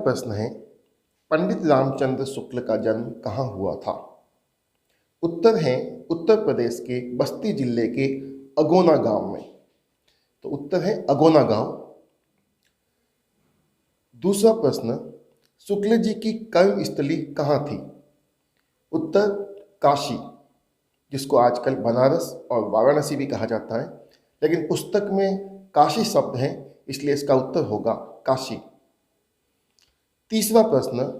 प्रश्न है, पंडित रामचंद्र शुक्ल का जन्म कहाँ हुआ था? उत्तर है उत्तर प्रदेश के बस्ती जिले के अगोना गांव में। तो उत्तर है अगोना गांव। दूसरा प्रश्न, शुक्ल जी की कर्मस्थली कहाँ थी? उत्तर काशी, जिसको आजकल बनारस और वाराणसी भी कहा जाता है, लेकिन पुस्तक में काशी शब्द है, इसलिए इसका उत्तर होगा काशी। तीसरा प्रश्न,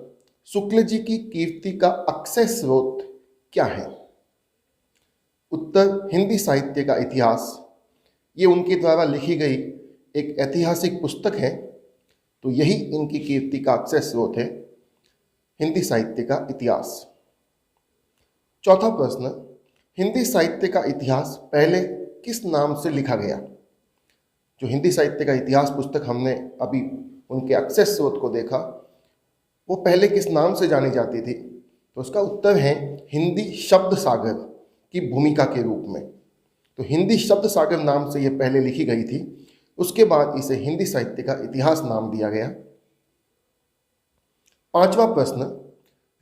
शुक्ल जी की कीर्ति का अक्षय स्रोत क्या है? उत्तर हिंदी साहित्य का इतिहास। ये उनके द्वारा लिखी गई एक ऐतिहासिक पुस्तक है, तो यही इनकी कीर्ति का अक्षय स्रोत है, हिंदी साहित्य का इतिहास। चौथा प्रश्न, हिंदी साहित्य का इतिहास पहले किस नाम से लिखा गया? जो हिंदी साहित्य का इतिहास पुस्तक हमने अभी उनके अक्षय स्रोत को देखा, वो पहले किस नाम से जानी जाती थी? तो उसका उत्तर है हिंदी शब्द सागर की भूमिका के रूप में। तो हिंदी शब्द सागर नाम से ये पहले लिखी गई थी, उसके बाद इसे हिंदी साहित्य का इतिहास नाम दिया गया। पांचवा प्रश्न,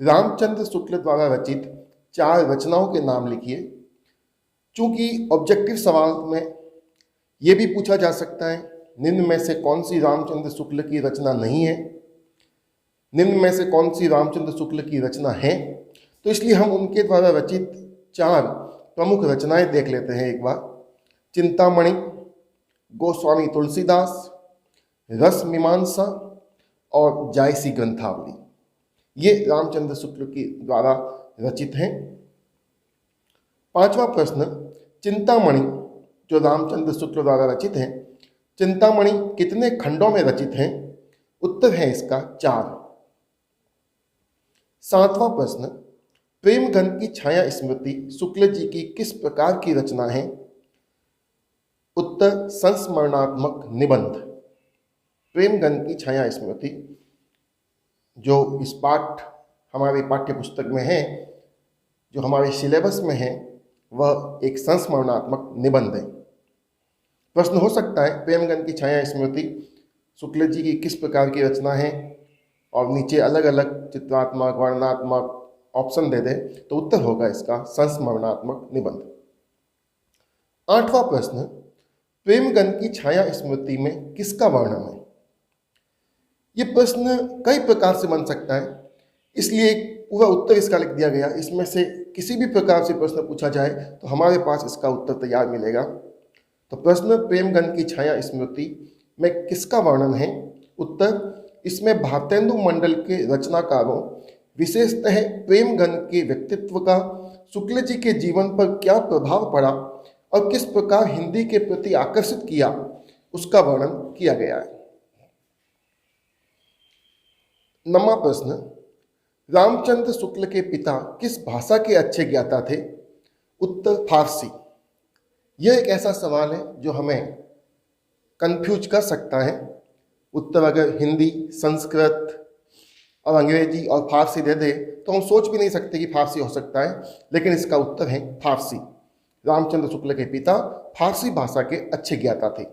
रामचंद्र शुक्ल द्वारा रचित 4 रचनाओं के नाम लिखिए। चूंकि ऑब्जेक्टिव सवाल में ये भी पूछा जा सकता है निम्न में से कौन सी रामचंद्र शुक्ल की रचना नहीं है, निम्न में से कौन सी रामचंद्र शुक्ल की रचना है, तो इसलिए हम उनके द्वारा रचित 4 प्रमुख रचनाएं देख लेते हैं एक बार। चिंतामणि, गोस्वामी तुलसीदास, रस मीमांसा और जायसी ग्रंथावली, ये रामचंद्र शुक्ल की द्वारा रचित हैं। पांचवा प्रश्न, चिंतामणि जो रामचंद्र शुक्ल द्वारा रचित है, चिंतामणि कितने खंडों में रचित हैं? उत्तर है इसका 4। सातवां प्रश्न, प्रेमघन की छाया स्मृति शुक्ल जी की किस प्रकार की रचना है? उत्तर संस्मरणात्मक निबंध। प्रेमघन की छाया स्मृति जो इस पाठ हमारे पाठ्य पुस्तक में है, जो हमारे सिलेबस में है, वह एक संस्मरणात्मक निबंध है। प्रश्न हो सकता है प्रेमघन की छाया स्मृति शुक्ल जी की किस प्रकार की रचना है, और नीचे अलग अलग चित्रात्मक वर्णनात्मक ऑप्शन दे दे, तो उत्तर होगा इसका संस्मरणात्मक निबंध। आठवां प्रश्न, प्रेमघन की छाया स्मृति में किसका वर्णन है? ये प्रश्न कई प्रकार से बन सकता है, इसलिए पूरा उत्तर इसका लिख दिया गया। इसमें से किसी भी प्रकार से प्रश्न पूछा जाए तो हमारे पास इसका उत्तर तैयार मिलेगा। तो प्रश्न प्रेमघन की छाया स्मृति में किसका वर्णन है? उत्तर इसमें भारतेंदु मंडल के रचनाकारों, विशेषतः प्रेमघन के व्यक्तित्व का शुक्ल जी के जीवन पर क्या प्रभाव पड़ा और किस प्रकार हिंदी के प्रति आकर्षित किया, उसका वर्णन किया गया है। 9वां प्रश्न, रामचंद्र शुक्ल के पिता किस भाषा के अच्छे ज्ञाता थे? उत्तर फारसी। यह एक ऐसा सवाल है जो हमें कंफ्यूज कर सकता है। उत्तर अगर हिंदी, संस्कृत और अंग्रेजी और फारसी दे दे तो हम सोच भी नहीं सकते कि फारसी हो सकता है, लेकिन इसका उत्तर है फारसी। रामचंद्र शुक्ल के पिता फारसी भाषा के अच्छे ज्ञाता थे।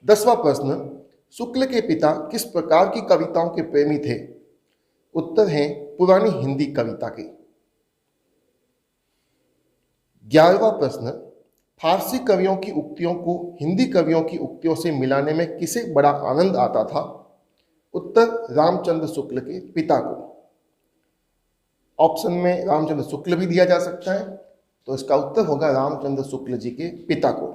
10वां प्रश्न, शुक्ल के पिता किस प्रकार की कविताओं के प्रेमी थे? उत्तर है पुरानी हिंदी कविता के। 11वां प्रश्न, फारसी कवियों की उक्तियों को हिंदी कवियों की उक्तियों से मिलाने में किसे बड़ा आनंद आता था? उत्तर रामचंद्र शुक्ल के पिता को। ऑप्शन में रामचंद्र शुक्ल भी दिया जा सकता है, तो इसका उत्तर होगा रामचंद्र शुक्ल जी के पिता को।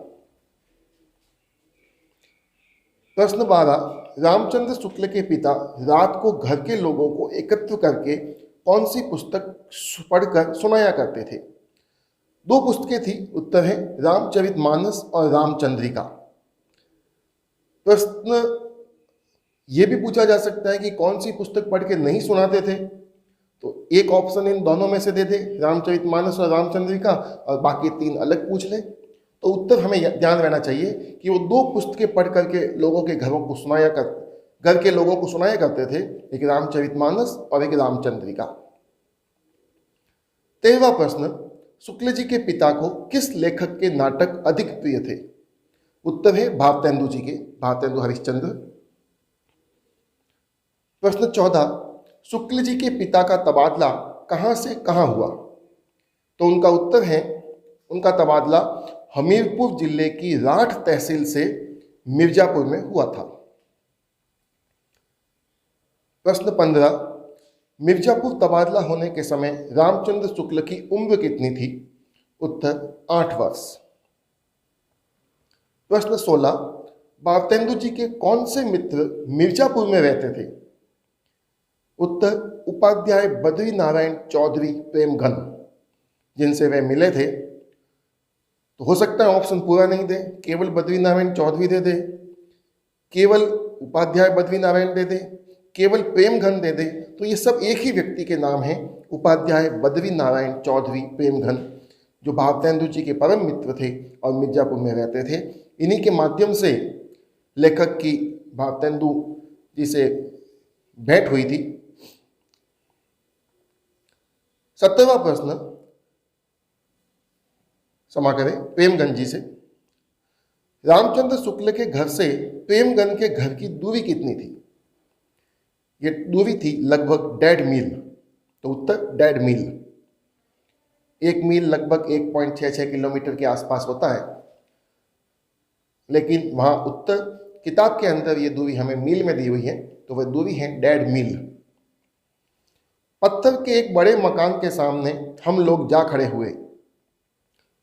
प्रश्न 12, रामचंद्र शुक्ल के पिता रात को घर के लोगों को एकत्र करके कौन सी पुस्तक पढ़कर सुनाया करते थे? 2 पुस्तकें थी। उत्तर है रामचरितमानस और रामचंद्रिका। प्रश्न ये भी पूछा जा सकता है कि कौन सी पुस्तक पढ़ के नहीं सुनाते थे, तो एक ऑप्शन इन दोनों में से दे दे, रामचरितमानस और रामचंद्रिका, और बाकी 3 अलग पूछ ले। तो उत्तर हमें ध्यान रहना चाहिए कि वो 2 पुस्तकें पढ़ करके लोगों के घर के लोगों को सुनाया करते थे, एक रामचरितमानस और एक रामचंद्रिका। 13वां प्रश्न, शुक्ल जी के पिता को किस लेखक के नाटक अधिक प्रिय थे? उत्तर है भारतेंदु जी के, भारतेंदु हरिश्चंद्र। प्रश्न 14, शुक्ल जी के पिता का तबादला कहाँ से कहाँ हुआ? तो उनका उत्तर है, उनका तबादला हमीरपुर जिले की राठ तहसील से मिर्जापुर में हुआ था। प्रश्न 15, मिर्जापुर तबादला होने के समय रामचंद्र शुक्ल की उम्र कितनी थी? उत्तर 8 वर्ष। प्रश्न 16, भारतेंदु जी के कौन से मित्र मिर्जापुर में रहते थे? उत्तर उपाध्याय बद्री नारायण चौधरी प्रेमघन, जिनसे वे मिले थे। तो हो सकता है ऑप्शन पूरा नहीं दे, केवल बद्री नारायण चौधरी दे दे, केवल उपाध्याय बद्री नारायण दे दे, केवल प्रेमघन दे दे। तो ये सब एक ही व्यक्ति के नाम हैं, उपाध्याय बद्री नारायण चौधरी प्रेमघन, जो भारतेंदु जी के परम मित्र थे और मिर्जापुर में रहते थे। इन्हीं के माध्यम से लेखक की भारतेंदु जी से भेंट हुई थी। 17वां प्रश्न, क्षमा करें, प्रेमगन जी से, रामचंद्र शुक्ल के घर से प्रेमगन के घर की दूरी कितनी थी? ये दूरी थी लगभग 1.5 मील। तो उत्तर 1.5 मील। 1 मील लगभग 1.66 किलोमीटर के आसपास होता है, लेकिन वहां उत्तर किताब के अंदर ये दूरी हमें मील में दी हुई है, तो वह दूरी है 1.5 मील। पत्थर के एक बड़े मकान के सामने हम लोग जा खड़े हुए।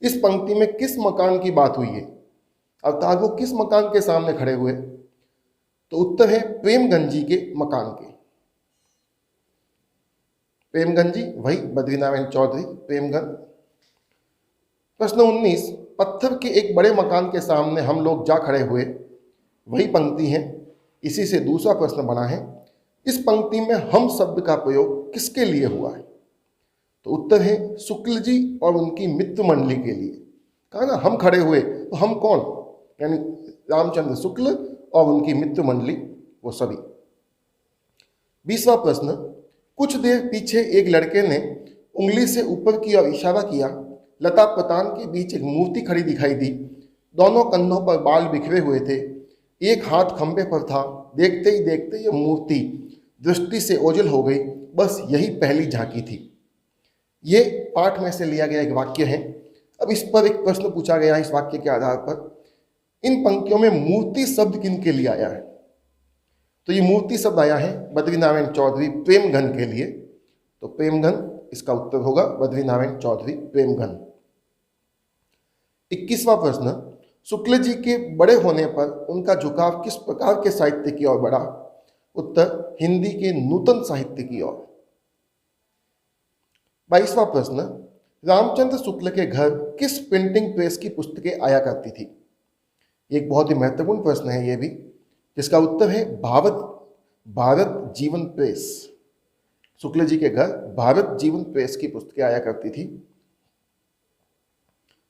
इस पंक्ति में किस मकान की बात हुई है? अर्थात वो किस मकान के सामने खड़े हुए? तो उत्तर है प्रेमगन जी के मकान के। प्रेमगन जी वही बद्री नारायण चौधरी प्रेमगन। प्रश्न 19, पत्थर के एक बड़े मकान के सामने हम लोग जा खड़े हुए, वही पंक्ति है। इसी से दूसरा प्रश्न बना है, इस पंक्ति में हम शब्द का प्रयोग किसके लिए हुआ है? तो उत्तर है शुक्ल जी और उनकी मित्र मंडली के लिए। कहा ना हम खड़े हुए, तो हम कौन? यानी रामचंद्र शुक्ल और उनकी मित्र मंडली, वो सभी। 20वां प्रश्न, कुछ देर पीछे एक लड़के ने उंगली से ऊपर की ओर इशारा किया। लता पतान के बीच एक मूर्ति खड़ी दिखाई दी। दोनों कंधों पर बाल बिखरे हुए थे, एक हाथ खंबे पर था। देखते ही देखते यह मूर्ति दृष्टि से ओझल हो गई। बस यही पहली झांकी थी। ये पाठ में से लिया गया एक वाक्य है। अब इस पर एक प्रश्न पूछा गया है इस वाक्य के आधार पर, इन पंक्तियों में मूर्ति शब्द किन के लिए आया है? तो ये मूर्ति शब्द आया है बद्री नारायण चौधरी प्रेमघन के लिए। तो प्रेमघन इसका उत्तर होगा, बद्री नारायण चौधरी प्रेमघन। 21वां प्रश्न, शुक्ल जी के बड़े होने पर उनका झुकाव किस प्रकार के साहित्य की ओर बढ़ा? उत्तर हिंदी के नूतन साहित्य की ओर। 22वां प्रश्न, रामचंद्र शुक्ल के घर किस प्रिंटिंग प्रेस की पुस्तकें आया करती थी? एक बहुत ही महत्वपूर्ण प्रश्न है ये भी, जिसका उत्तर है भारत जीवन प्रेस। शुक्ल जी के घर भारत जीवन प्रेस की पुस्तकें आया करती थी।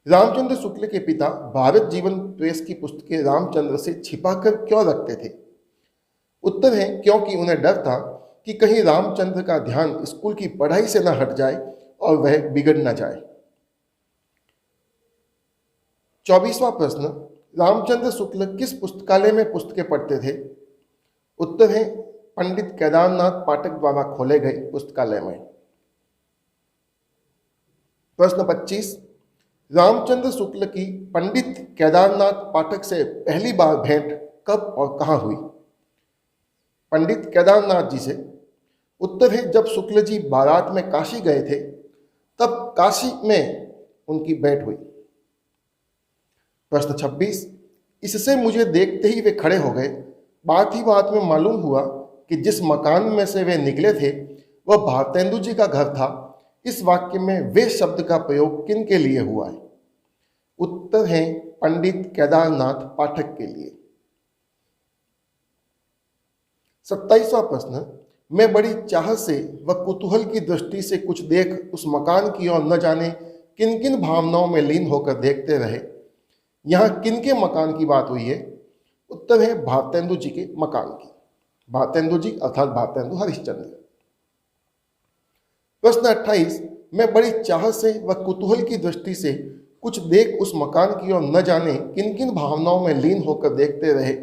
रामचंद्र शुक्ल के पिता भारत जीवन प्रेस की पुस्तकें रामचंद्र से छिपाकर क्यों रखते थे? उत्तर है क्योंकि उन्हें डर था कि कहीं रामचंद्र का ध्यान स्कूल की पढ़ाई से न हट जाए और वह बिगड़ न जाए। 24वां प्रश्न, रामचंद्र शुक्ल किस पुस्तकालय में पुस्तकें पढ़ते थे? उत्तर है पंडित केदारनाथ पाठक द्वारा खोले गए पुस्तकालय में। प्रश्न 25, रामचंद्र शुक्ल की पंडित केदारनाथ पाठक से पहली बार भेंट कब और कहाँ हुई? पंडित केदारनाथ जी से। उत्तर है जब शुक्ल जी बारात में काशी गए थे, तब काशी में उनकी भेंट हुई। प्रश्न 26, इससे मुझे देखते ही वे खड़े हो गए। बात ही बात में मालूम हुआ कि जिस मकान में से वे निकले थे वह भारतेंदु जी का घर था। इस वाक्य में वे शब्द का प्रयोग किन के लिए हुआ है? उत्तर है पंडित केदारनाथ पाठक के लिए। 27वां प्रश्न, मैं बड़ी चाह से व कुतूहल की दृष्टि से कुछ देख उस मकान की ओर न जाने किन किन भावनाओं में लीन होकर देखते रहे। यहाँ किन के मकान की बात हुई है? उत्तर है भारतेंदु जी के मकान की। भारतेंदु जी अर्थात भारतेंदु हरिश्चंद्र। प्रश्न 28, मैं बड़ी चाह से व कुतूहल की दृष्टि से कुछ देख उस मकान की ओर न जाने किन किन भावनाओं में लीन होकर देखते रहे।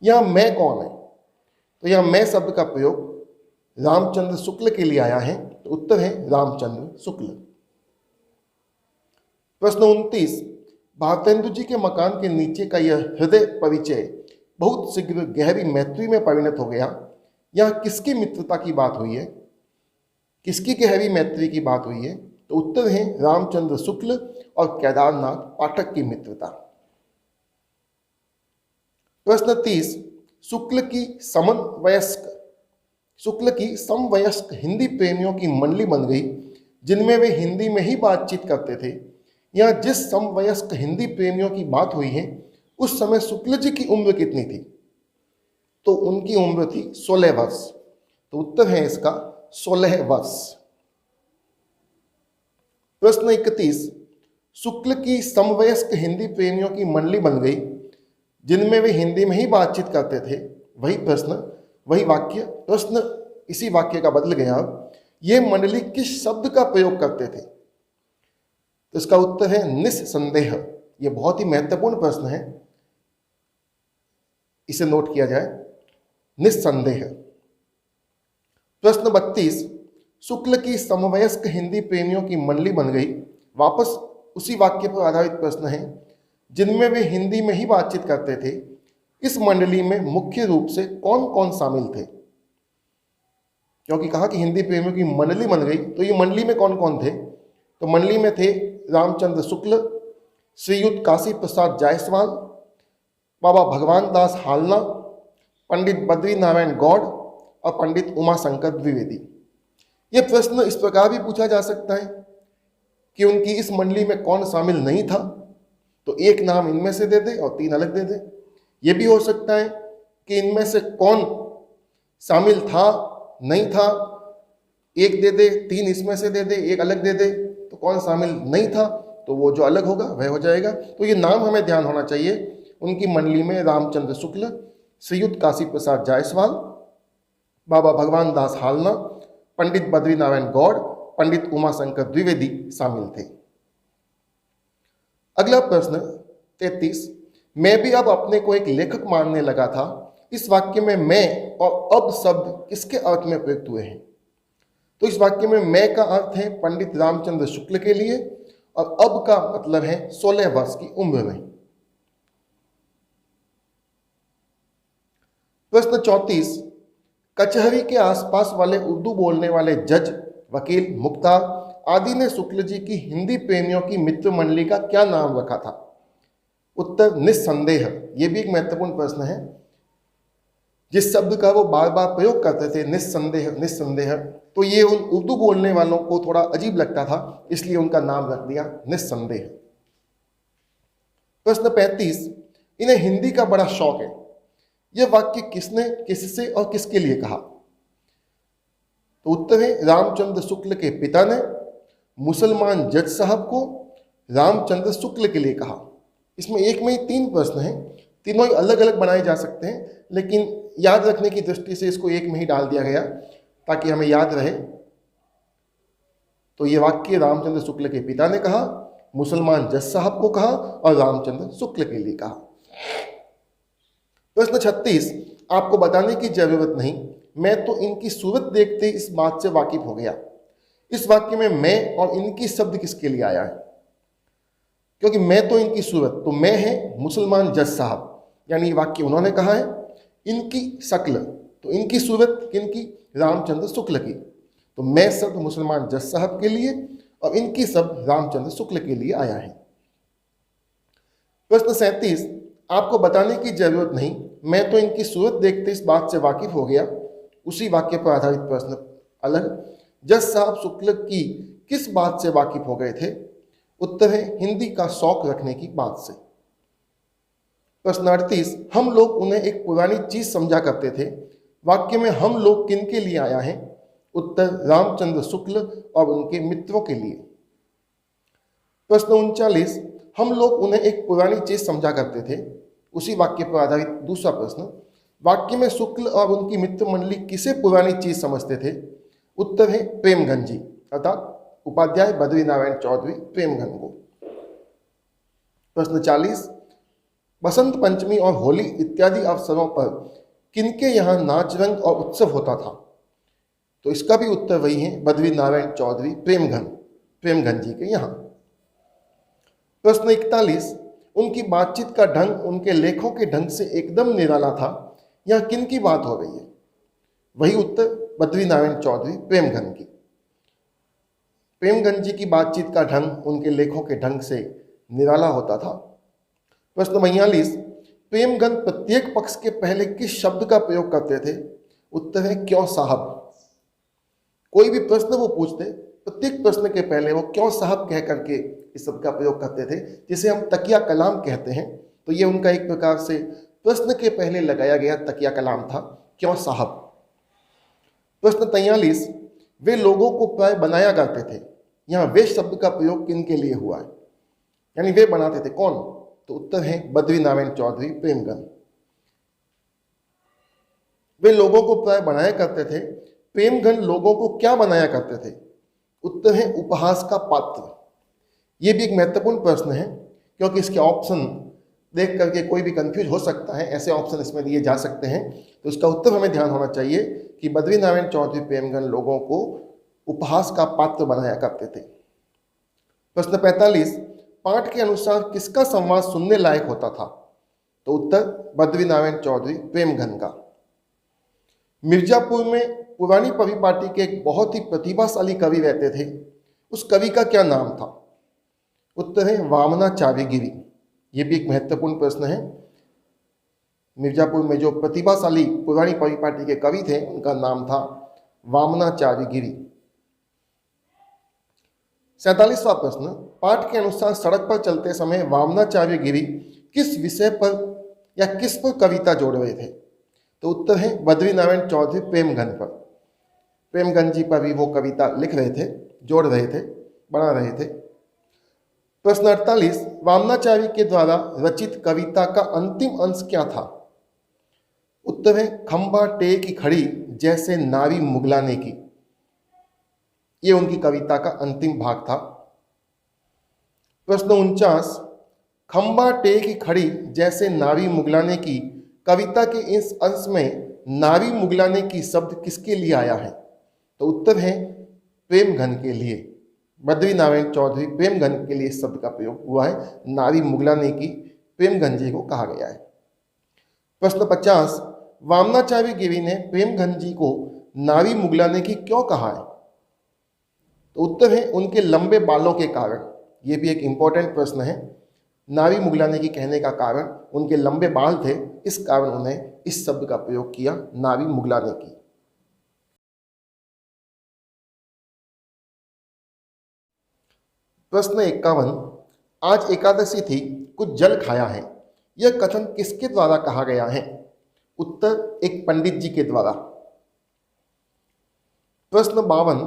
यहाँ मैं कौन है? तो यहाँ मैं शब्द का प्रयोग रामचंद्र शुक्ल के लिए आया है, तो उत्तर है रामचंद्र शुक्ल। प्रश्न 29, भारतेंदु जी के मकान के नीचे का यह हृदय परिचय बहुत शीघ्र गहरी मैत्री में परिणत हो गया। यह किसकी मित्रता की बात हुई है, किसकी गहरी मैत्री की बात हुई है, तो उत्तर है रामचंद्र शुक्ल और केदारनाथ पाठक की मित्रता। प्रश्न 30, शुक्ल की समवयस्क हिंदी प्रेमियों की मंडली बन गई जिनमें वे हिंदी में ही बातचीत करते थे। यहाँ जिस समवयस्क हिंदी प्रेमियों की बात हुई है उस समय शुक्ल जी की उम्र कितनी थी, तो उनकी उम्र थी 16 वर्ष, तो उत्तर है इसका 16 वर्ष। प्रश्न 31, शुक्ल की समवयस्क हिंदी प्रेमियों की मंडली बन गई जिनमें वे हिंदी में ही बातचीत करते थे। वही वाक्य, प्रश्न इसी वाक्य का बदल गया। ये मंडली किस शब्द का प्रयोग करते थे, तो इसका उत्तर है निस्संदेह। यह बहुत ही महत्वपूर्ण प्रश्न है, इसे नोट किया जाए, निस्संदेह। प्रश्न 32, शुक्ल की समवयस्क हिंदी प्रेमियों की मंडली बन गई, वापस उसी वाक्य पर आधारित प्रश्न है, जिनमें वे हिंदी में ही बातचीत करते थे। इस मंडली में मुख्य रूप से कौन कौन शामिल थे, क्योंकि कहा कि हिंदी प्रेमियों की मंडली बन गई, तो ये मंडली में कौन कौन थे, तो मंडली में थे रामचंद्र शुक्ल, श्रीयुत काशी प्रसाद जायसवाल, बाबा भगवान दास हालना, पंडित बद्री नारायण गौड़ और पंडित उमाशंकर द्विवेदी। ये प्रश्न इस प्रकार भी पूछा जा सकता है कि उनकी इस मंडली में कौन शामिल नहीं था, तो एक नाम इनमें से दे दे और 3 अलग दे दे। ये भी हो सकता है कि इनमें से कौन शामिल था नहीं था, एक दे दे, 3 इसमें से दे दे, एक अलग दे दे, तो कौन शामिल नहीं था, तो वो जो अलग होगा वह हो जाएगा। तो ये नाम हमें ध्यान होना चाहिए। उनकी मंडली में रामचंद्र शुक्ल, श्रीयुत काशी प्रसाद जायसवाल, बाबा भगवान दास हालना, पंडित बद्री नारायण गौड़, पंडित उमाशंकर द्विवेदी शामिल थे। अगला प्रश्न 33, मैं भी अब अपने को एक लेखक मानने लगा था। इस वाक्य में मैं और अब शब्द किसके अर्थ में प्रयुक्त हुए हैं, तो इस वाक्य में मैं का अर्थ है पंडित रामचंद्र शुक्ल के लिए और अब का मतलब है 16 वर्ष की उम्र में। प्रश्न 34, कचहरी के आसपास वाले उर्दू बोलने वाले जज, वकील, मुख्तार आदि ने शुक्ल जी की हिंदी प्रेमियों की मित्र मंडली का क्या नाम रखा था, उत्तर निस्संदेह। यह भी एक महत्वपूर्ण प्रश्न है। जिस शब्द का वो बार बार प्रयोग करते थे, निस्संदेह निस्संदेह, तो ये उन उर्दू बोलने वालों को थोड़ा अजीब लगता था, इसलिए उनका नाम रख दिया निस्संदेह। प्रश्न 35, इन्हें हिंदी का बड़ा शौक है। यह वाक्य किसने, किससे और किसके लिए कहा, तो उत्तर है रामचंद्र शुक्ल के पिता ने मुसलमान जज साहब को रामचंद्र शुक्ल के लिए कहा। इसमें एक में ही 3 प्रश्न हैं, तीनों ही अलग अलग बनाए जा सकते हैं, लेकिन याद रखने की दृष्टि से इसको एक में ही डाल दिया गया ताकि हमें याद रहे। तो ये वाक्य रामचंद्र शुक्ल के पिता ने कहा, मुसलमान जज साहब को कहा और रामचंद्र शुक्ल के लिए कहा। प्रश्न 36, आपको बताने की जरूरत नहीं, मैं तो इनकी सूरत देखते इस बात से वाकिफ हो गया। इस वाक्य में मैं और इनकी शब्द किसके लिए आया है, क्योंकि मैं तो इनकी सूरत, तो मैं है मुसलमान जज साहब, यानी ये वाक्य उन्होंने कहा है। इनकी शक्ल, तो इनकी सूरत किनकी, रामचंद्र शुक्ल की, तो मैं शब्द मुसलमान जज साहब के लिए और इनकी शब्द रामचंद्र शुक्ल के लिए आया है। प्रश्न 37, आपको बताने की जरूरत नहीं, मैं तो इनकी सूरत देखते इस बात से वाकिफ हो गया। उसी वाक्य पर आधारित प्रश्न अलग, जज साहब शुक्ल की किस बात से वाकिफ हो गए थे, उत्तर है हिंदी का शौक रखने की बात से। प्रश्न 38, हम लोग उन्हें एक पुरानी चीज समझा करते थे। वाक्य में हम लोग किन के लिए आया है, उत्तर रामचंद्र शुक्ल और उनके मित्रों के लिए। प्रश्न 39, हम लोग उन्हें एक पुरानी चीज समझा करते थे। उसी वाक्य पर आधारित दूसरा प्रश्न, वाक्य में शुक्ल और उनकी मित्र मंडली किसे पुरानी चीज समझते थे, उत्तर है प्रेमघन जी, अर्थात उपाध्याय बद्री नारायण चौधरी प्रेमघन को। प्रश्न 40, बसंत पंचमी और होली इत्यादि अवसरों पर किनके यहाँ नाच रंग और उत्सव होता था? तो इसका भी उत्तर वही है, बद्री नारायण चौधरी प्रेमघन जी के यहाँ। प्रश्न 41, उनकी बातचीत का ढंग उनके लेखों के ढंग से एकदम निराला था। यहाँ किन की बात हो रही है? वही उत्तर, बद्री नारायण चौधरी प्रेमघन की। प्रेमघन जी की बातचीत का ढंग उनके लेखों के ढंग से निराला होता था। प्रश्न 42, प्रेमघन प्रत्येक पक्ष के पहले किस शब्द का प्रयोग करते थे? उत्तर है क्यों साहब। कोई भी प्रश्न वो पूछते, प्रत्येक प्रश्न के पहले वो क्यों साहब कह करके इस शब्द का प्रयोग करते थे, जिसे हम तकिया कलाम कहते हैं। तो ये उनका एक प्रकार से प्रश्न के पहले लगाया गया तकिया कलाम था, क्यों साहब। प्रश्न 43, वे लोगों को प्राय बनाया करते थे। यहाँ वे शब्द का प्रयोग किन के लिए हुआ है, यानी वे बनाते थे, कौन? तो उत्तर है बद्री नारायण चौधरी प्रेमघन। वे लोगों को प्राय बनाया करते थे। प्रेमघन लोगों को क्या बनाया करते थे? उत्तर है उपहास का पात्र। यह भी एक महत्वपूर्ण प्रश्न है, क्योंकि इसके ऑप्शन देख करके कोई भी कंफ्यूज हो सकता है। ऐसे ऑप्शन इसमें दिए जा सकते हैं, तो इसका उत्तर हमें ध्यान होना चाहिए कि बद्री नारायण चौधरी प्रेमघन लोगों को उपहास का पात्र बनाया करते थे। प्रश्न 45, पाठ के अनुसार किसका संवाद सुनने लायक होता था? तो उत्तर बद्री नारायण चौधरी प्रेमघन का। मिर्जापुर में पुरानी परिपाटी के एक बहुत ही प्रतिभाशाली कवि रहते थे, उस कवि का क्या नाम था? उत्तर है वामनाचार्य गिरी। ये भी एक महत्वपूर्ण प्रश्न है। मिर्जापुर में जो प्रतिभाशाली पुरानी परिपाटी के कवि थे, उनका नाम था वामनाचार्य गिरी। 47वां प्रश्न, पाठ के अनुसार सड़क पर चलते समय वामनाचार्य गिरी किस विषय पर या किस पर कविता जोड़ रहे थे? तो उत्तर है बद्री नारायण चौधरी प्रेमघन पर। प्रेमघन जी पर भी वो कविता लिख रहे थे, जोड़ रहे थे, बना रहे थे। प्रश्न 48, वामनाचार्य के द्वारा रचित कविता का अंतिम अंश क्या था? उत्तर है खंबा टेक खड़ी जैसे नारी मुगलाने की। ये उनकी कविता का अंतिम भाग था। प्रश्न 49, खंबा टेक खड़ी जैसे नारी मुगलाने की कविता के इस अंश में नारी मुगलाने की शब्द किसके लिए आया है? तो उत्तर है प्रेमघन के लिए। बद्री नारायण चौधरी प्रेमघन के लिए इस शब्द का प्रयोग हुआ है। नारी मुगलाने की प्रेमघन जी को कहा गया है। प्रश्न 50, वामनाचार्य गिरी ने प्रेमघन जी को नारी मुगलाने की क्यों कहा है? तो उत्तर है उनके लंबे बालों के कारण। यह भी एक इंपॉर्टेंट प्रश्न है। नारी मुगलाने की कहने का कारण उनके लंबे बाल थे, इस कारण उन्हें इस शब्द का प्रयोग किया, नारी मुगलाने की। प्रश्न 51, आज एकादशी थी, कुछ जल खाया है। यह कथन किसके द्वारा कहा गया है? उत्तर एक पंडित जी के द्वारा। प्रश्न 52,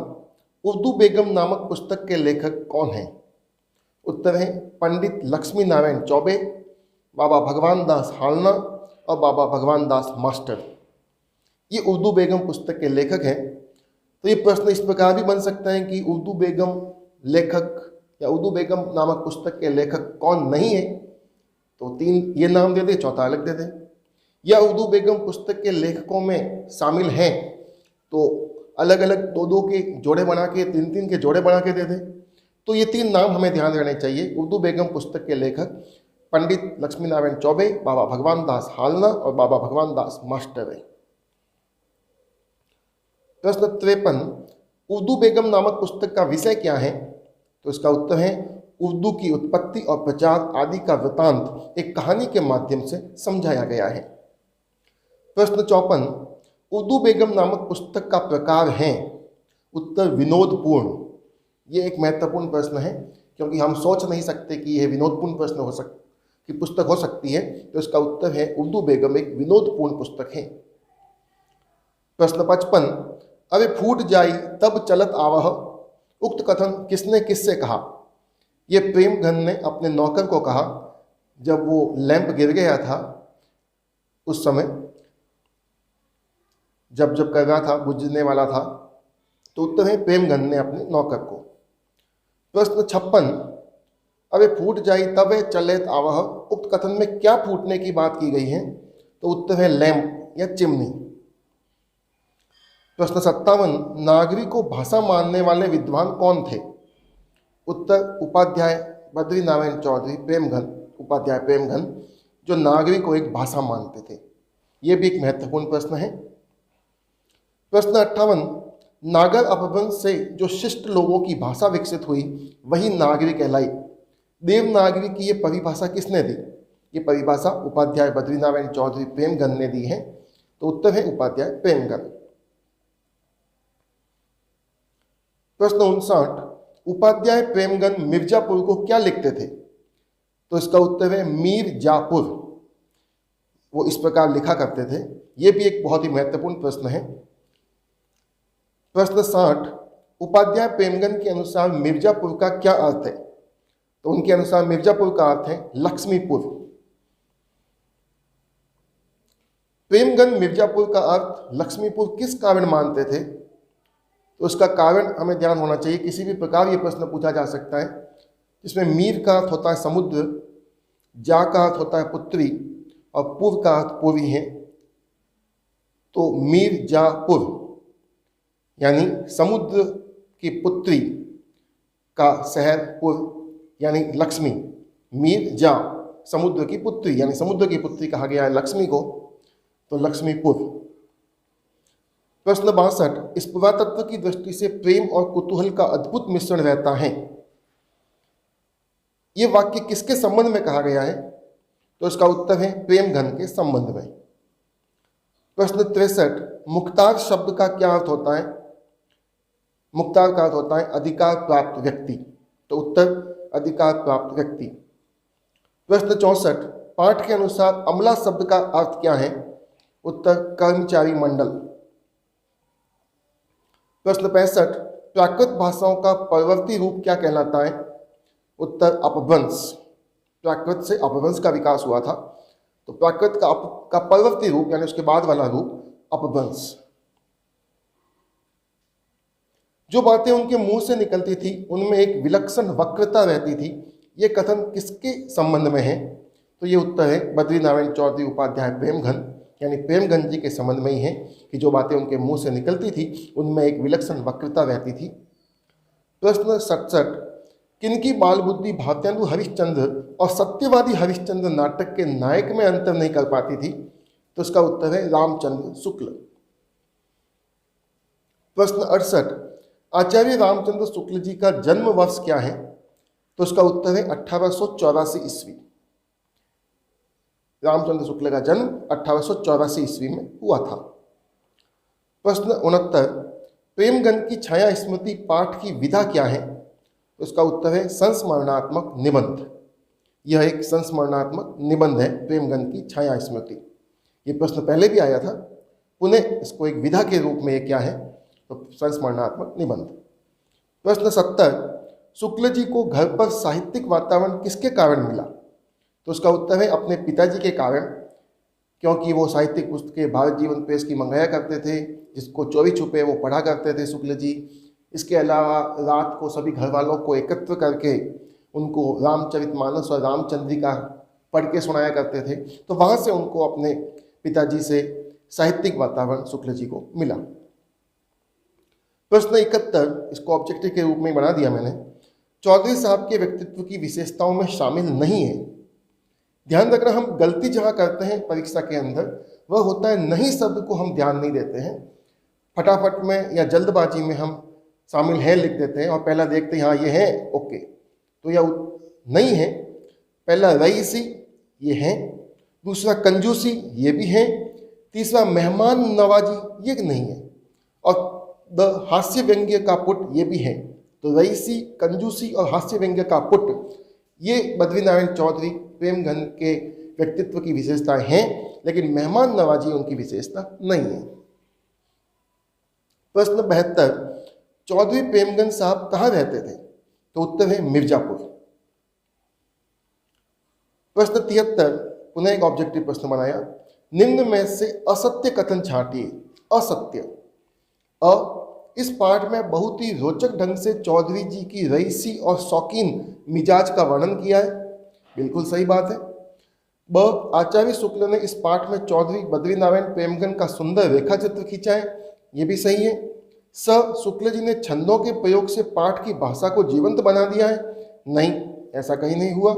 उर्दू बेगम नामक पुस्तक के लेखक कौन हैं? उत्तर है पंडित लक्ष्मी नारायण चौबे, बाबा भगवान दास हालना और बाबा भगवान दास मास्टर। ये उर्दू बेगम पुस्तक के लेखक हैं। तो ये प्रश्न इस प्रकार भी बन सकता है कि उर्दू बेगम लेखक या उर्दू बेगम नामक पुस्तक के लेखक कौन नहीं है? तो 3 ये नाम दे दे, चौथा अलग दे दे। या उर्दू बेगम पुस्तक के लेखकों में शामिल हैं, तो अलग अलग 2-2 के जोड़े बना के, 3-3 के जोड़े बना के दे दे। तो ये 3 नाम हमें ध्यान रहने चाहिए। उर्दू बेगम पुस्तक के लेखक पंडित लक्ष्मी नारायण चौबे, बाबा भगवान दास हालना और बाबा भगवान दास मास्टर है। प्रश्न 53, उर्दू बेगम नामक पुस्तक का विषय क्या है? तो इसका उत्तर है उर्दू की उत्पत्ति और प्रचार आदि का वृतांत एक कहानी के माध्यम से समझाया गया है। प्रश्न 54, उर्दू बेगम नामक पुस्तक का प्रकार है? उत्तर विनोदपूर्ण। ये एक महत्वपूर्ण प्रश्न है, क्योंकि हम सोच नहीं सकते कि यह विनोदपूर्ण प्रश्न हो कि पुस्तक हो सकती है। तो इसका उत्तर है उर्दू बेगम एक विनोदपूर्ण पुस्तक है। प्रश्न 55, अबे फूट जाई तब चलत आवह, उक्त कथन किसने किससे कहा? यह प्रेमघन ने अपने नौकर को कहा जब वो लैंप गिर गया था, उस समय जब कर रहा था, बुझने वाला था। तो उत्तर है प्रेमघन ने अपने नौकर को। प्रश्न 56, अबे फूट जाई तबे चलेत आवह, उक्त कथन में क्या फूटने की बात की गई है? तो उत्तर है लैंप या चिमनी। प्रश्न 57, नागरी को भाषा मानने वाले विद्वान कौन थे? उत्तर उपाध्याय बद्री नारायण चौधरी प्रेमघन, उपाध्याय प्रेमघन, जो नागरी को एक भाषा मानते थे। यह भी एक महत्वपूर्ण प्रश्न है। प्रश्न 58, नागर अपभ्रंश से जो शिष्ट लोगों की भाषा विकसित हुई वही नागरी कहलाई। देवनागरी की यह परिभाषा किसने दी? ये परिभाषा उपाध्याय बद्री नारायण चौधरी प्रेमघन ने दी है। तो उत्तर है उपाध्याय प्रेमघन। प्रश्न 59, उपाध्याय प्रेमघन मिर्जापुर को क्या लिखते थे? तो इसका उत्तर है मीरजापुर। वो इस प्रकार लिखा करते थे। यह भी एक बहुत ही महत्वपूर्ण प्रश्न है। प्रश्न 60, उपाध्याय प्रेमघन के अनुसार मिर्जापुर का क्या अर्थ है? तो उनके अनुसार मिर्जापुर का अर्थ है लक्ष्मीपुर। प्रेमघन मिर्जापुर का अर्थ लक्ष्मीपुर किस कारण मानते थे? तो उसका कारण हमें ध्यान होना चाहिए। किसी भी प्रकार ये प्रश्न पूछा जा सकता है, जिसमें मीर का अर्थ होता है समुद्र, जा का अर्थ होता है पुत्री और पुर का अर्थ पूर्वी है। तो मीरजापुर यानी समुद्र की पुत्री का शहर, पुर यानी लक्ष्मी। मीरजा समुद्र की पुत्री यानी समुद्र की पुत्री कहा गया है लक्ष्मी को, तो लक्ष्मीपुर। प्रश्न 62, इस पुरातत्व की दृष्टि से प्रेम और कुतूहल का अद्भुत मिश्रण रहता है। यह वाक्य किसके संबंध में कहा गया है? तो इसका उत्तर है प्रेमघन के संबंध में। प्रश्न 63, मुख्तार शब्द का क्या अर्थ होता है? मुख्तार का अर्थ होता है अधिकार प्राप्त व्यक्ति। तो उत्तर अधिकार प्राप्त व्यक्ति। प्रश्न 64, पाठ के अनुसार अमला शब्द का अर्थ क्या है? उत्तर कर्मचारी मंडल। प्रश्न 65, प्राकृत भाषाओं का परवर्ती रूप क्या कहलाता है? उत्तर अपभ्रंश। प्राकृत से अपभ्रंश का विकास हुआ था, तो प्राकृत का परवर्ती रूप यानी उसके बाद वाला रूप अपभ्रंश। जो बातें उनके मुंह से निकलती थी उनमें एक विलक्षण वक्रता रहती थी, ये कथन किसके संबंध में है? तो ये उत्तर है बद्री नारायण चौधरी उपाध्याय प्रेमघन, यानी प्रेमघन जी के संबंध में ही है कि जो बातें उनके मुंह से निकलती थी उनमें एक विलक्षण वक्रता रहती थी। प्रश्न 67, किनकी बाल बुद्धि भात्यानु हरिश्चंद्र और सत्यवादी हरिश्चंद्र नाटक के नायक में अंतर नहीं कर पाती थी? तो इसका उत्तर है रामचंद्र शुक्ल। प्रश्न 68, आचार्य रामचंद्र शुक्ल जी का जन्म वर्ष क्या है? तो इसका उत्तर है 1884 ईस्वी। रामचंद्र शुक्ल का जन्म 1884 ईस्वी में हुआ था। प्रश्न 69, प्रेमघन की छाया स्मृति पाठ की विधा क्या है? तो इसका उत्तर है संस्मरणात्मक निबंध। यह एक संस्मरणात्मक निबंध है प्रेमघन की छाया स्मृति। ये प्रश्न पहले भी आया था, पुनः इसको एक विधा के रूप में क्या है? तो संस्मरणात्मक निबंध। प्रश्न 70, शुक्ल जी को घर पर साहित्यिक वातावरण किसके कारण मिला? तो उसका उत्तर है अपने पिताजी के कारण, क्योंकि वो साहित्यिक पुस्तकें भारत जीवन प्रेस की मंगाया करते थे, जिसको चोरी छुपे वो पढ़ा करते थे शुक्ल जी। इसके अलावा रात को सभी घर वालों को एकत्र करके उनको रामचरितमानस और रामचंद्रिका पढ़ के सुनाया करते थे। तो वहाँ से उनको अपने पिताजी से साहित्यिक वातावरण शुक्ल जी को मिला। प्रश्न 71, इसको ऑब्जेक्टिव के रूप में बना दिया मैंने, चौधरी साहब के व्यक्तित्व की विशेषताओं में शामिल नहीं है। ध्यान रखना, हम गलती जहाँ करते हैं परीक्षा के अंदर वह होता है नहीं शब्द को हम ध्यान नहीं देते हैं, फटाफट में या जल्दबाजी में हम शामिल है लिख देते हैं और पहला देखते हैं हाँ ये है, ओके, तो यह नहीं है। पहला रईसी ये है, दूसरा कंजूसी ये भी है, तीसरा मेहमान नवाजी ये नहीं है, और द हास्य व्यंग्य का पुट ये भी है। तो रईसी, कंजूसी और हास्य व्यंग्य का पुट ये बद्री नारायण चौधरी प्रेमघन के व्यक्तित्व की विशेषताएं हैं, लेकिन मेहमान नवाजी उनकी विशेषता नहीं है। प्रश्न 72, चौधरी प्रेमघन साहब कहाँ रहते थे? तो उत्तर है मिर्जापुर। प्रश्न 73, पुनः एक ऑब्जेक्टिव प्रश्न बनाया, निम्न में से असत्य कथन छांटिए। असत्य। इस पाठ में बहुत ही रोचक ढंग से चौधरी जी की रईसी और शौकीन मिजाज का वर्णन किया है, बिल्कुल सही बात है। ब, आचार्य शुक्ल ने इस पाठ में चौधरी बद्रीनारायण प्रेमगन का सुंदर रेखा चित्र खींचा है, ये भी सही है। स, शुक्ल जी ने छंदों के प्रयोग से पाठ की भाषा को जीवंत बना दिया है, नहीं, ऐसा कहीं नहीं हुआ।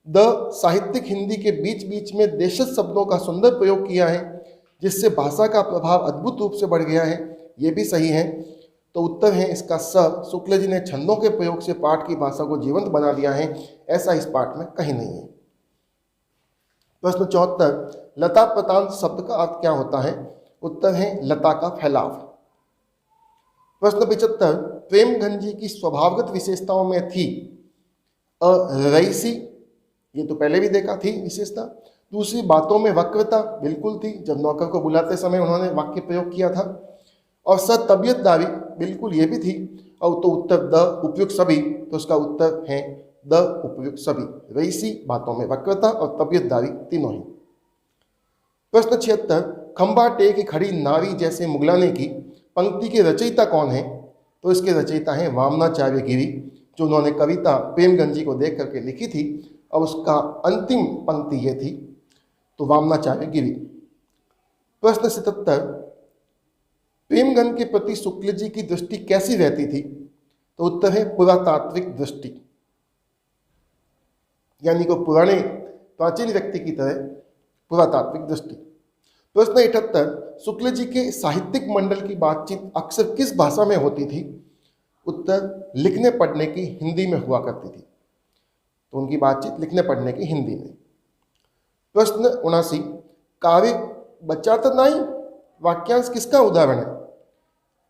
द, साहित्यिक हिंदी के बीच बीच में देशज शब्दों का सुंदर प्रयोग किया है, जिससे भाषा का प्रभाव अद्भुत रूप से बढ़ गया है, ये भी सही है। तो उत्तर है इसका स, शुक्ल जी ने छंदों के प्रयोग से पाठ की भाषा को जीवंत बना दिया है, ऐसा इस पाठ में कहीं नहीं है। प्रश्न 74, लता प्रतांत शब्द का अर्थ क्या होता है? उत्तर है लता का फैलाव। प्रश्न 75, प्रेमगन जी की स्वभावगत विशेषताओं में थी रईसी, ये तो पहले भी देखा थी विशेषता। दूसरी, बातों में वक्रता, बिल्कुल थी, जब नौकर को बुलाते समय उन्होंने वाक्य प्रयोग किया था। और तबीयतदारी, बिल्कुल ये भी थी। और तो उत्तर द, उपयुक्त सभी, तो उसका उत्तर है द, उपयुक्त सभी। रईसी, बातों में वक्रता और तबीयतदारी, तीनों ही। प्रश्न 76, खंबा टेक खड़ी नारी जैसे मुगलाने की पंक्ति के रचयिता कौन है? तो इसके रचयिता हैं वामनाचार्य गिरि, जो उन्होंने कविता प्रेमगन जी को देख करके लिखी थी, और उसका अंतिम पंक्ति ये थी, तो वामनाचार्य गिरि। प्रश्न 77, प्रेमगन के प्रति शुक्ल जी की दृष्टि कैसी रहती थी? तो उत्तर है पुरातात्विक दृष्टि, यानी को पुराने प्राचीन व्यक्ति की तरह पुरातात्विक दृष्टि। प्रश्न 78, शुक्ल जी के साहित्यिक मंडल की बातचीत अक्सर किस भाषा में होती थी? उत्तर लिखने पढ़ने की हिंदी में हुआ करती थी, तो उनकी बातचीत लिखने पढ़ने की हिंदी में। प्रश्न 79, काव्य बच्चा तो नहीं वाक्यांश किसका उदाहरण है?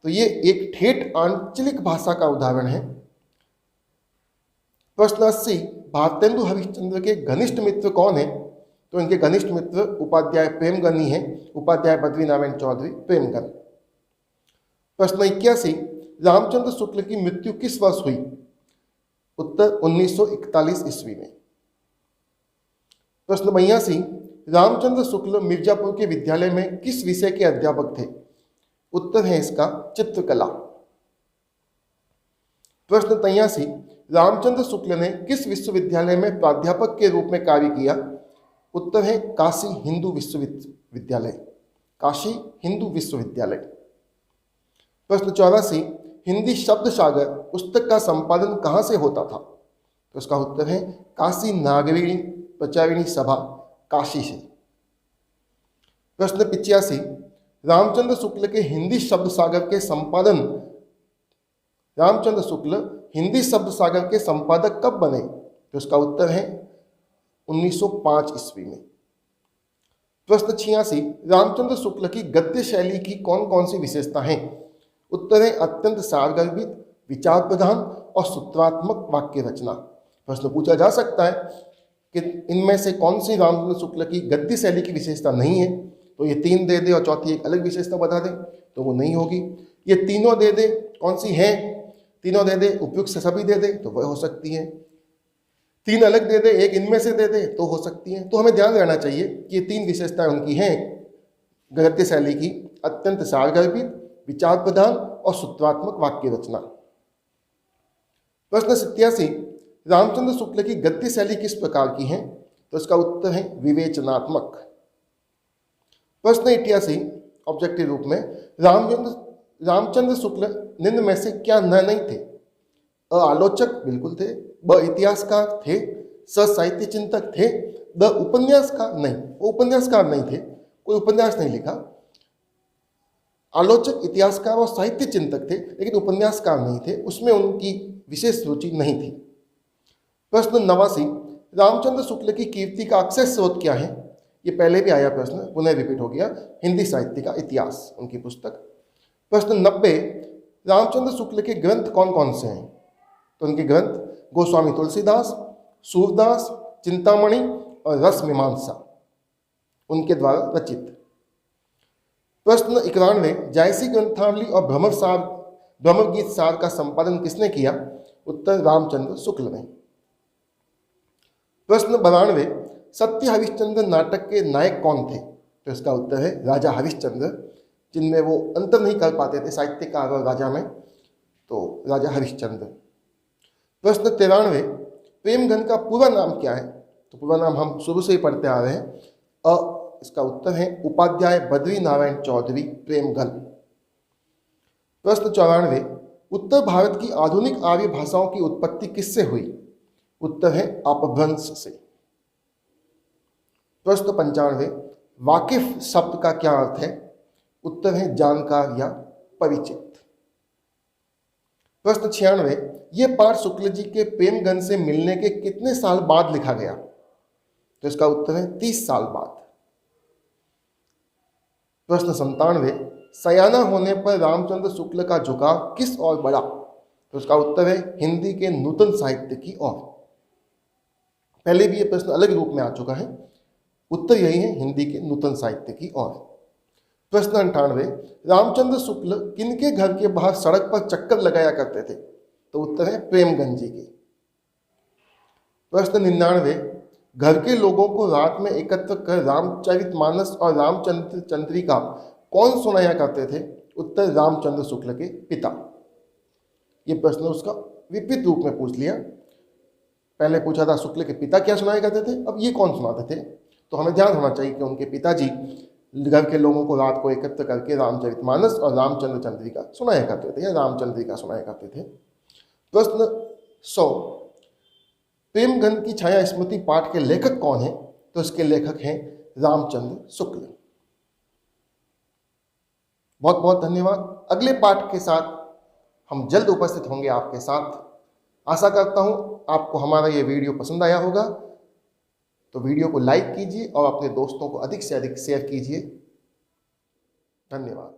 तो ये एक ठेठ आंचलिक भाषा का उदाहरण है। प्रश्न 80, भारतेंदु हरिश्चंद्र के घनिष्ठ मित्र कौन है? तो इनके घनिष्ठ मित्र उपाध्याय प्रेमगन ही हैं, उपाध्याय बद्रीनारायण चौधरी प्रेमगन। प्रश्न 81, रामचंद्र शुक्ल की मृत्यु किस वर्ष हुई? उत्तर 1941 ईस्वी में। प्रश्न 82, रामचंद्र शुक्ल मिर्जापुर के विद्यालय में किस विषय के अध्यापक थे? उत्तर है इसका चित्रकला। प्रश्न 83, रामचंद्र शुक्ल ने किस विश्वविद्यालय में प्राध्यापक के रूप में कार्य किया? उत्तर है काशी हिंदू विश्वविद्यालय, काशी हिंदू विश्वविद्यालय। प्रश्न 84, हिंदी शब्द सागर पुस्तक का संपादन कहाँ से होता था? तो इसका उत्तर है काशी नागरिणी प्रचारिणी सभा, काशी से। प्रश्न 85, रामचंद्र शुक्ल के हिंदी शब्द सागर के संपादन, रामचंद्र शुक्ल हिंदी शब्द सागर के संपादक कब बने? तो इसका उत्तर है 1905 ईस्वी में। प्रश्न 86, रामचंद्र शुक्ल की गद्य शैली की कौन कौन सी विशेषता हैं? उत्तर है अत्यंत सारगर्भित, विचार प्रधान और सूत्रात्मक वाक्य रचना। प्रश्न पूछा जा सकता है कि इनमें से कौन सी रामचंद्र शुक्ल की गद्य शैली की विशेषता नहीं है? तो ये 3 दे दे और चौथी एक अलग विशेषता बता दे, तो वो नहीं होगी। ये तीनों दे दे, कौन सी है? तीनों दे दे, उपयुक्त से सभी दे दे, तो वह हो सकती है। 3 अलग दे दे, एक इनमें से दे दे, तो हो सकती है। तो हमें ध्यान रहना चाहिए कि ये 3 विशेषताएं उनकी हैं गद्य शैली की, अत्यंत सारगर्भित, विचार प्रधान और सूत्रात्मक वाक्य रचना। प्रश्न 87, रामचंद्र शुक्ल की गद्य शैली किस प्रकार की है? तो इसका उत्तर है विवेचनात्मक। प्रश्न 88, ऑब्जेक्टिव रूप में, रामचंद्र शुक्ल निम्न में से क्या नहीं थे? अ, आलोचक बिल्कुल थे, ब, इतिहासकार थे, स, साहित्य चिंतक थे, द, उपन्यासकार नहीं, वो उपन्यासकार नहीं थे, कोई उपन्यास नहीं लिखा। आलोचक, इतिहासकार और साहित्य चिंतक थे, लेकिन उपन्यासकार नहीं थे, उसमें उनकी विशेष रुचि नहीं थी। प्रश्न 89, रामचंद्र शुक्ल की कीर्ति का अक्षय स्रोत क्या है? ये पहले भी आया प्रश्न, पुनः रिपीट हो गया, हिंदी साहित्य का इतिहास, उनकी पुस्तक। प्रश्न 90, रामचंद्र शुक्ल के ग्रंथ कौन कौन से हैं? तो उनके ग्रंथ गोस्वामी तुलसीदास, सूरदास, चिंतामणि और रस मीमांसा, उनके द्वारा रचित। प्रश्न 91, जायसी ग्रंथावली और भ्रमर गीत सार का संपादन किसने किया? उत्तर रामचंद्र शुक्ल ने। प्रश्न 92, सत्य हरिश्चंद्र नाटक के नायक कौन थे? तो इसका उत्तर है राजा हरिश्चंद्र, जिनमें वो अंतर नहीं कर पाते थे साहित्यकार और राजा में, तो राजा हरिश्चंद्र। प्रश्न 93, प्रेमगन का पूरा नाम क्या है? तो पूरा नाम हम शुरू से ही पढ़ते आ रहे हैं। इसका उत्तर है उपाध्याय बद्री नारायण चौधरी प्रेमघन। प्रश्न 94, उत्तर भारत की आधुनिक आर्य भाषाओं की उत्पत्ति किससे हुई? उत्तर है अपभ्रंश से। प्रश्न 95, वाकिफ शब्द का क्या अर्थ है? उत्तर है जानकार या परिचित। प्रश्न 96, यह पाठ शुक्ल जी के प्रेमगन से मिलने के कितने साल बाद लिखा गया? तो इसका उत्तर है 30 साल बाद। प्रश्न 97, सयाना होने पर रामचंद्र शुक्ल का झुकाव किस ओर बढ़ा? तो इसका उत्तर है हिंदी के नूतन साहित्य की ओर। पहले भी यह प्रश्न अलग रूप में आ चुका है, उत्तर यही है हिंदी के नूतन साहित्य की ओर। प्रश्न 98, रामचंद्र शुक्ल किनके घर के बाहर सड़क पर चक्कर लगाया करते थे? तो उत्तर है प्रेमगन जी के। प्रश्न 99, घर के लोगों को रात में एकत्र कर रामचरितमानस और रामचंद्र चंद्रिका कौन सुनाया करते थे? उत्तर रामचंद्र शुक्ल के पिता। ये प्रश्न उसका विपरीत रूप में पूछ लिया। पहले पूछा था शुक्ल के पिता क्या सुनाया करते थे, अब ये कौन सुनाते थे। तो हमें ध्यान होना चाहिए कि उनके पिताजी घर के लोगों को रात को एकत्र करके रामचरितमानस और रामचंद्र चंद्रिका सुनाया करते थे या रामचंद्रिका सुनाया करते थे। प्रश्न 100, प्रेमगन की छाया स्मृति पाठ के लेखक कौन है? तो इसके लेखक हैं रामचंद्र शुक्ल। बहुत बहुत धन्यवाद। अगले पाठ के साथ हम जल्द उपस्थित होंगे आपके साथ। आशा करता हूं आपको हमारा ये वीडियो पसंद आया होगा। तो वीडियो को लाइक कीजिए और अपने दोस्तों को अधिक से अधिक शेयर कीजिए। धन्यवाद।